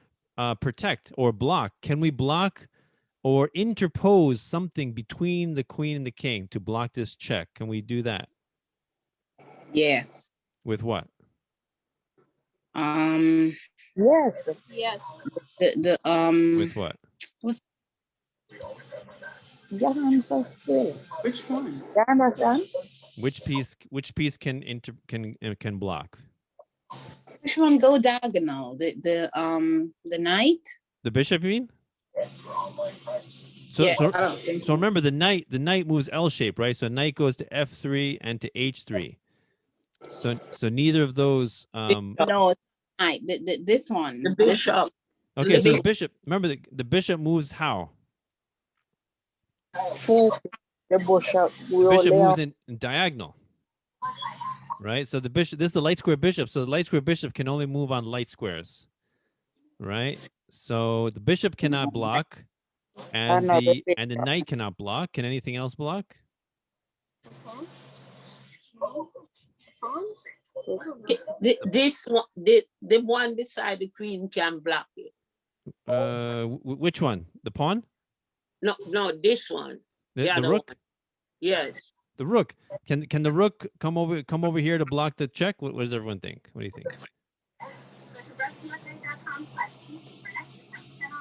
A: protect or block? Can we block or interpose something between the queen and the king to block this check? Can we do that?
C: Yes.
A: With what?
D: Yes.
F: Yes.
C: The
A: With what?
D: You answer still.
B: Which one?
D: You understand?
A: Which piece can block?
C: which one go diagonal? The knight?
A: The bishop, you mean? So,
C: Yeah.
A: so,
B: I don't think
A: so
B: so.
A: remember the knight moves L shape, right? So knight goes to F3 and to H3. So neither of those.
C: No, it's knight. This one.
F: The
C: This
F: bishop.
A: Okay,
C: the
A: so the bishop. Remember the bishop moves how?
C: full.
D: The bishop.
A: The bishop moves in diagonal, right? So the bishop. This is the light square bishop. So the light square bishop can only move on light squares, right? So the bishop cannot block, and the knight cannot block. Can anything else block?
F: This one, the one beside the queen can block it.
A: Which one? The pawn?
F: No, this one.
A: The
F: other
A: rook?
F: one. Yes.
A: The rook. Can the rook come over here to block the check? What does everyone think? What do you think?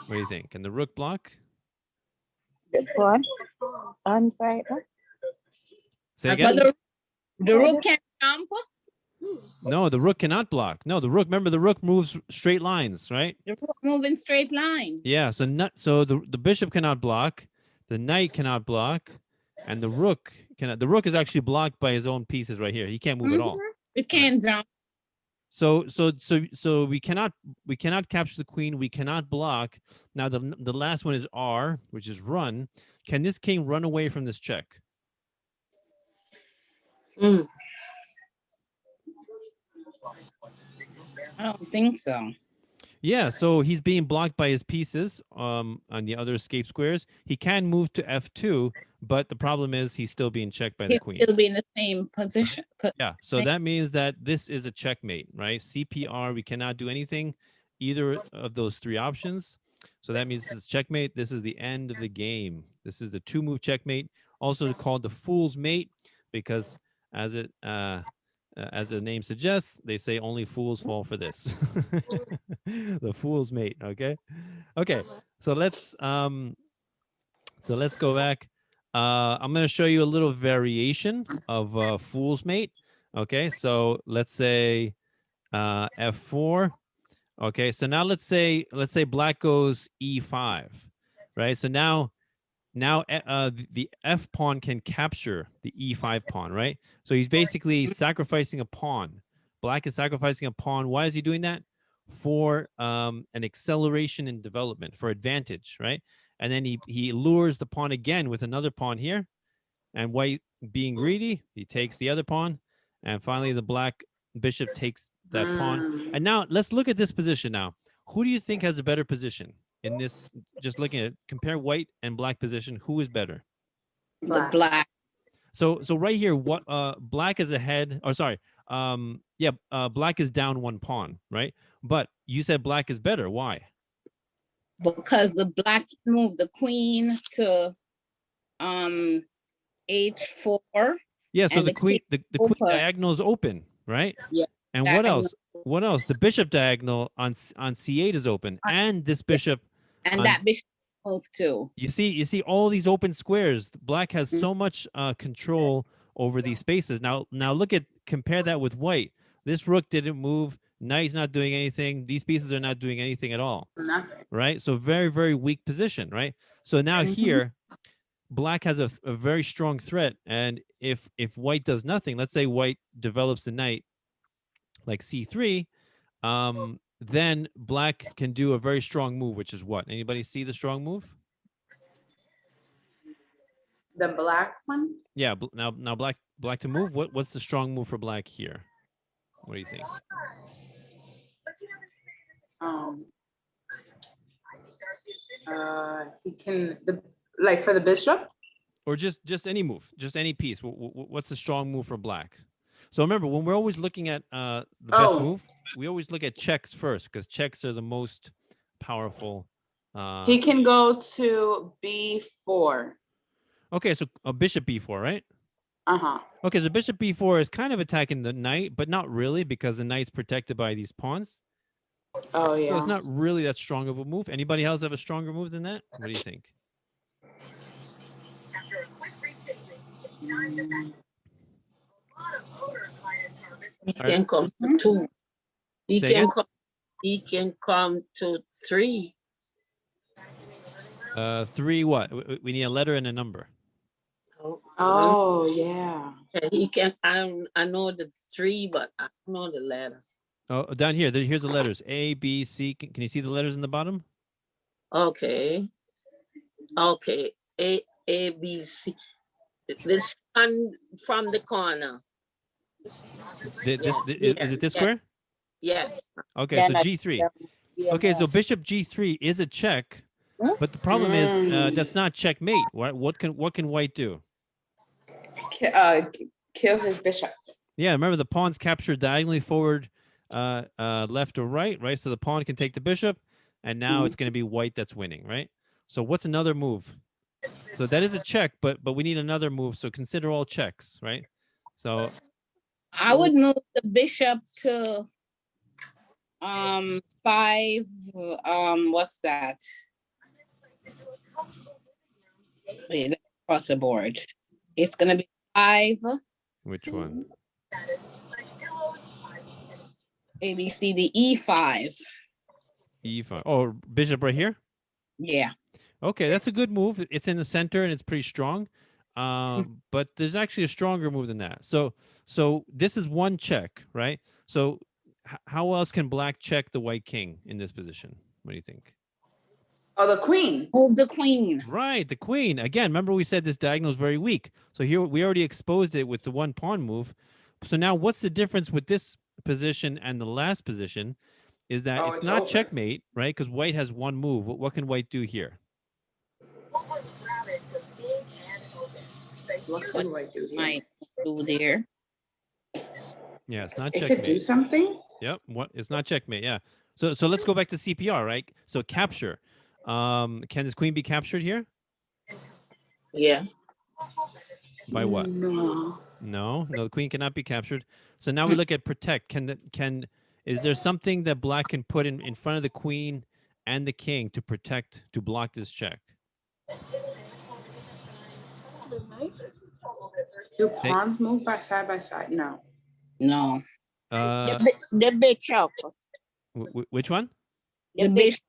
A: What do you think? Can the rook block?
D: This one. Inside.
A: Say
C: But
A: again?
C: the rook can jump.
A: No, the rook cannot block. No, the rook. Remember, the rook moves straight lines, right?
C: The rook moving straight lines.
A: Yeah. So the bishop cannot block, the knight cannot block, and the rook cannot. The rook is actually blocked by his own pieces right here. He can't move at all.
C: It can jump.
A: So we cannot capture the queen. We cannot block. Now the last one is R, which is run. Can this king run away from this check?
F: Mm.
C: I don't think so.
A: Yeah, so he's being blocked by his pieces on the other escape squares. He can move to F2, but the problem is he's still being checked by the
C: He'll
A: queen.
C: still be in the same position.
A: Yeah, so that means that this is a checkmate, right? CPR, we cannot do anything, either of those three options. So that means this is checkmate. This is the end of the game. This is the two-move checkmate, also called the fool's mate, because as the name suggests, they say only fools fall for this. The fool's mate. Okay. So let's go back. I'm going to show you a little variation of fool's mate. Okay. So let's say F4. Okay. So now let's say black goes E5, right? So now the F pawn can capture the E5 pawn, right? So he's basically sacrificing a pawn. Black is sacrificing a pawn. Why is he doing that? For an acceleration in development, for advantage, right? And then he lures the pawn again with another pawn here. And white, being greedy, he takes the other pawn. And finally, the black bishop takes that pawn. And now let's look at this position now. Who do you think has a better position? In this, just looking at compare white and black position, who is better?
C: The black.
A: So right here, what black is ahead, or sorry, black is down one pawn, right? But you said black is better. Why?
C: Because the black can move the queen to H4.
A: Yeah, so the queen diagonal is open, right?
C: Yeah.
A: And what else? What else? The bishop diagonal on C8 is open, and this bishop.
C: And that bishop move too.
A: You see all these open squares. Black has so much control over these spaces. Now compare that with white. This rook didn't move. Knight's not doing anything. These pieces are not doing anything at all.
B: Nothing.
A: Right? So very, very weak position, right? So now here, black has a very strong threat. And if white does nothing, let's say white develops the knight like C3, then black can do a very strong move, which is what? Anybody see the strong move?
B: The black one?
A: Yeah. Now black to move. What's the strong move for black here? What do you think?
B: He can like for the bishop.
A: Or just any move, just any piece. What's the strong move for black? So remember, when we're always looking at the best move, we always look at checks first because checks are the most powerful.
B: He can go to b4.
A: Okay, so a bishop b4, right?
B: Uh-huh.
A: Okay, so bishop b4 is kind of attacking the knight, but not really because the knight's protected by these pawns.
B: Oh yeah.
A: So it's not really that strong of a move. Anybody else have a stronger move than that? What do you think?
F: He can come to 2. He
A: Say
F: can
A: again?
F: come. He can come to 3.
A: 3 what? We need a letter and a number.
B: Oh yeah.
F: He can. I know the 3, but I don't know the letter.
A: Oh, down here. Here's the letters. A, B, C. Can you see the letters in the bottom?
F: Okay. Okay. A B C. This one from the corner.
A: Is it this square?
F: Yes.
A: Okay,
D: Yeah,
A: so
D: not-
A: G3. Okay, so bishop G3 is a check, but the problem is that's not checkmate. What can white do?
B: Kill his bishop.
A: Yeah, remember the pawn's captured diagonally forward, left or right, right? So the pawn can take the bishop, and now it's going to be white that's winning, right? So what's another move? So that is a check, but we need another move. So consider all checks, right? So
C: I would move the bishop to 5. What's that? Wait, let's cross the board. It's gonna be 5.
A: which one?
C: A B C D E5.
A: E5. Oh, bishop right here.
C: Yeah.
A: Okay, that's a good move. It's in the center and it's pretty strong. But there's actually a stronger move than that. So this is one check, right? So how else can black check the white king in this position? What do you think?
B: Oh, the queen.
C: Oh, the queen.
A: Right, the queen. Again, remember we said this diagonal is very weak. So here we already exposed it with the one pawn move. So now what's the difference with this position and the last position is that it's not
B: over.
A: checkmate, right? Because white has one move. What can white do here?
B: What do I do here?
C: Might do there.
A: Yeah, it's not
B: It
A: checkmate.
B: could do something.
A: Yep. What? It's not checkmate. Yeah. So let's go back to CPR, right? So capture. Can this queen be captured here?
F: Yeah.
A: By what?
B: No.
A: No, the queen cannot be captured. So now we look at protect. Is there something that black can put in front of the queen and the king to protect, to block this check?
B: Do pawns move side by side? No.
C: No.
D: The bishop.
A: Which one?
C: The bishop.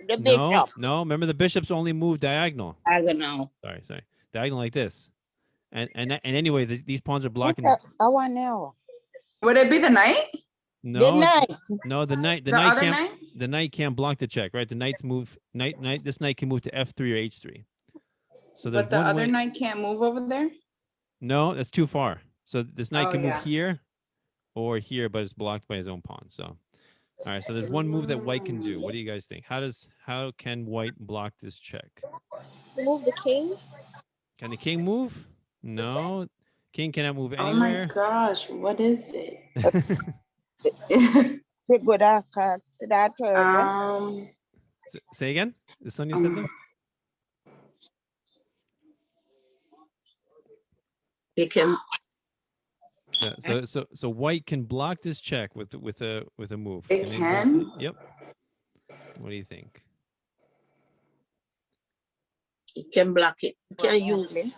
D: The
A: No,
D: bishop.
A: no. Remember, the bishops only move diagonal.
C: Diagonal.
A: Sorry, diagonal like this. And anyway, these pawns are blocking.
D: I want now.
B: Would it be the knight?
A: No,
D: The knight.
A: no, the knight
B: The other
A: can't.
B: knight?
A: The knight can't block the check, right? The knight's move. This knight can move to F3 or H3. So there's
B: But the
A: one
B: other
A: way.
B: knight can't move over there?
A: No, that's too far. So this knight
B: Oh,
A: can move
B: yeah.
A: here or here, but it's blocked by his own pawn. So, all right. So there's one move that white can do. What do you guys think? How can white block this check?
H: Move the king.
A: Can the king move? No, king cannot move
B: Oh my
A: anywhere.
B: gosh, what is it?
D: The good that
A: Say again. Sonia said that?
F: They can.
A: Yeah, so white can block this check with a move.
B: It
A: they
B: can?
A: both- Yep. What do you think?
F: He can block it. He can use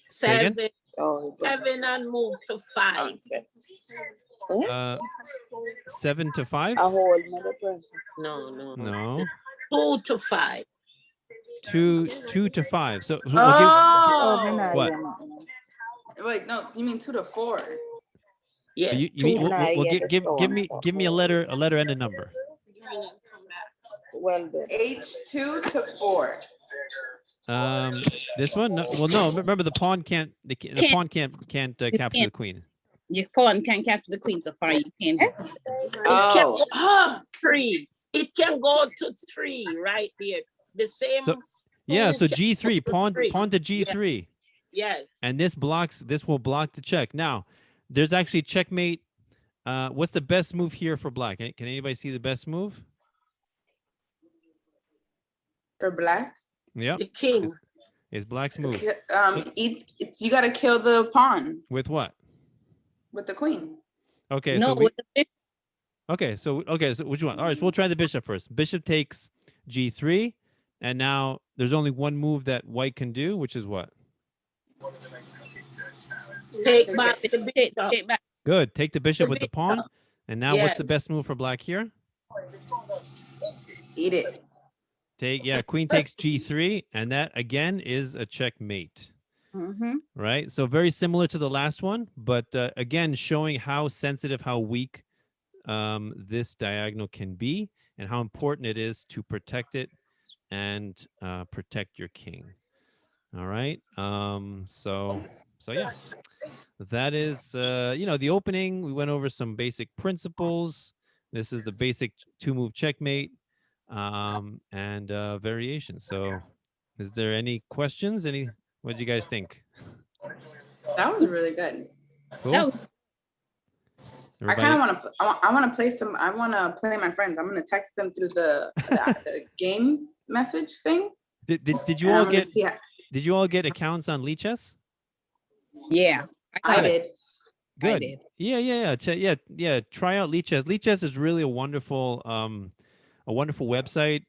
A: Say again?
F: 7 and move to 5.
A: 7 to 5?
D: a whole another person.
F: No.
A: No.
F: 2 to 5.
A: 2 to 5. So we'll
B: Oh,
A: What?
B: wait, no, you mean 2 to 4?
F: Yeah.
A: you mean,
D: Nah, yeah,
A: give me a letter and a number.
D: Well done.
B: H2 to 4.
A: This one? No, well, no. Remember, the pawn can't. The pawn can't capture
C: can't.
A: the queen.
C: Your pawn can't capture the queen so far. You can't.
B: Oh.
F: 3. It can go to 3 right there. The same.
A: So, yeah. So
F: can
A: G3,
F: go to
A: pawn
F: 3.
A: to G3,
F: Yes.
A: and this blocks. This will block the check. Now, there's actually checkmate. What's the best move here for black? Can anybody see the best move?
B: For black?
A: Yep.
F: The king.
A: Is black's move
B: You gotta kill the pawn
A: with what?
B: with the queen.
A: Okay.
C: No,
A: So we,
C: with the bishop.
A: okay. So which one? All right. So we'll try the bishop first. Bishop takes G3, and now there's only one move that white can do, which is what?
F: Take back the bishop.
C: Take back.
A: Good. Take the bishop with the
F: bishop.
A: pawn. And now what's the
F: Yes.
A: best move for black here?
B: Eat it.
A: Queen takes G3, and that again is a checkmate,
C: Mm-hmm.
A: right? So very similar to the last one, but again, showing how sensitive, how weak this diagonal can be, and how important it is to protect it and protect your king. All right. So yeah, that is the opening. We went over some basic principles. This is the basic 2-move checkmate and variations. So is there any questions? What do you guys think?
B: That was really good.
A: Cool.
C: That was
B: I kind of want to. I want to play some. I want to play my friends. I'm gonna text them through the games message thing.
A: Did you
B: and
A: all
B: I'm gonna
A: get
B: see how-
A: did you all get accounts on Lichess?
C: yeah.
B: I
C: got it.
B: did.
A: Good.
C: I did.
A: Yeah. Try out Lichess. Lichess is really a wonderful website.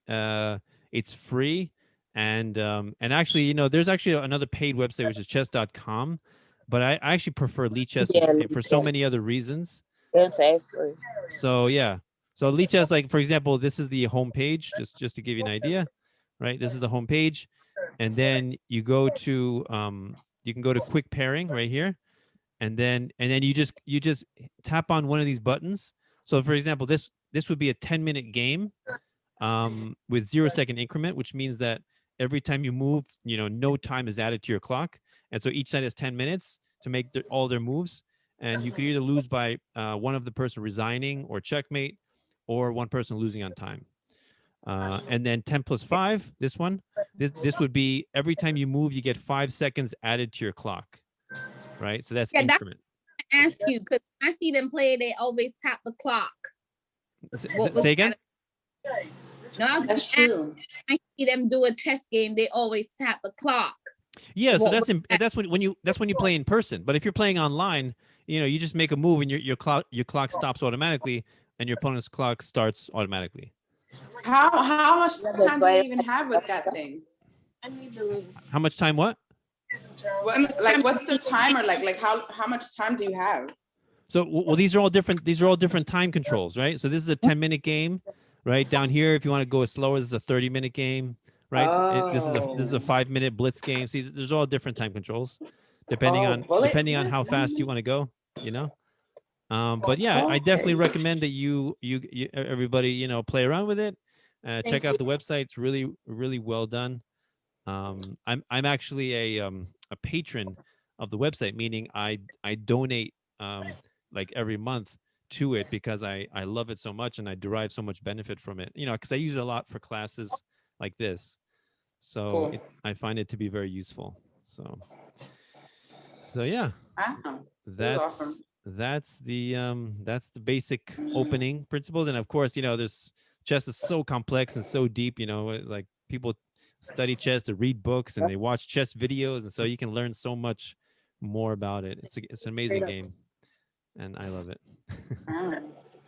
A: It's free, and actually, there's actually another paid website which is chess.com, but I actually prefer Lichess for so many other reasons.
D: Don't say free.
A: So yeah, so Lichess, like for example, this is the home page. Just to give you an idea, right? This is the home page, and then you go to you can go to quick pairing right here. And then you just tap on one of these buttons. So for example, this would be a 10-minute game with 0-second increment, which means that every time you move, no time is added to your clock. And so each side has 10 minutes to make all their moves. And you could either lose by one of the person resigning or checkmate, or one person losing on time. And then 10 plus 5, this one, this would be every time you move, you get 5 seconds added to your clock. Right, so that's increment.
C: I ask you, because I see them play, they always tap the clock.
A: Say again?
C: No,
B: That's true.
C: I see them do a chess game, they always tap the clock.
A: Yeah, so that's when you play in person. But if you're playing online, you just make a move and your clock stops automatically, and your opponent's clock starts automatically.
B: How much time do you even have with that thing?
A: How much time? What?
B: What's the timer like how much time do you have?
A: So well, these are all different time controls, right? So this is a 10-minute game, right? Down here, if you want to go slower, this is a 30-minute game, right? So this is a 5-minute blitz game. See, there's all different time controls depending on how fast you want to go, But yeah, I definitely recommend that you everybody play around with it. Check out the website. It's really, really well done. I'm actually a patron of the website, meaning I donate like every month to it because I love it so much and I derive so much benefit from it. Because I use it a lot for classes like this, so
B: Cool.
A: I find it to be very useful. So yeah, that's
B: awesome.
A: that's the basic opening principles, and of course, there's chess is so complex and so deep. Like people study chess, to read books, and they watch chess videos, and so you can learn so much more about it. It's an amazing game, and I love it.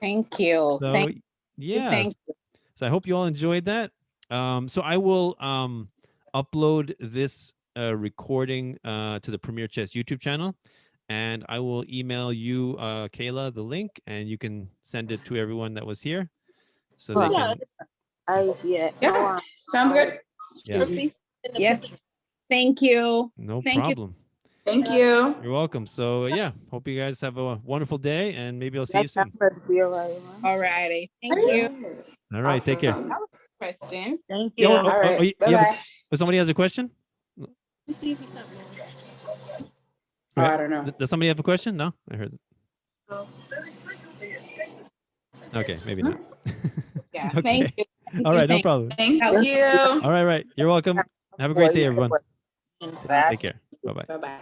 C: Thank you.
A: So,
C: Thank
A: yeah.
C: Thank you.
A: So I hope you all enjoyed that. So I will upload this recording to the Premier Chess YouTube channel, and I will email you, Kayla, the link, and you can send it to everyone that was here, so they can.
B: Yeah, sounds good.
A: Yeah.
C: Yes. Thank you.
A: No
C: Thank you.
A: problem.
B: Thank you.
A: You're welcome. So yeah, hope you guys have a wonderful day, and maybe I'll see you soon.
C: All righty. Thank you.
A: All right, take care.
B: Awesome.
C: Kristen.
D: Thank
A: Yeah,
D: you.
B: All right.
A: you have a-
B: Bye-bye.
A: If somebody has a question?
H: Let's see if he sent more.
B: Oh, I don't know.
A: Does somebody have a question? No, I heard.
H: Oh.
A: Okay, maybe not.
C: Yeah,
A: Okay.
C: thank you.
A: All right, no
C: Thank
A: problem.
B: Thank
C: That was-
B: you.
A: All right, right. You're welcome. Have a great day, everyone.
D: In fact,
A: Take care. Bye bye.
B: Bye-bye.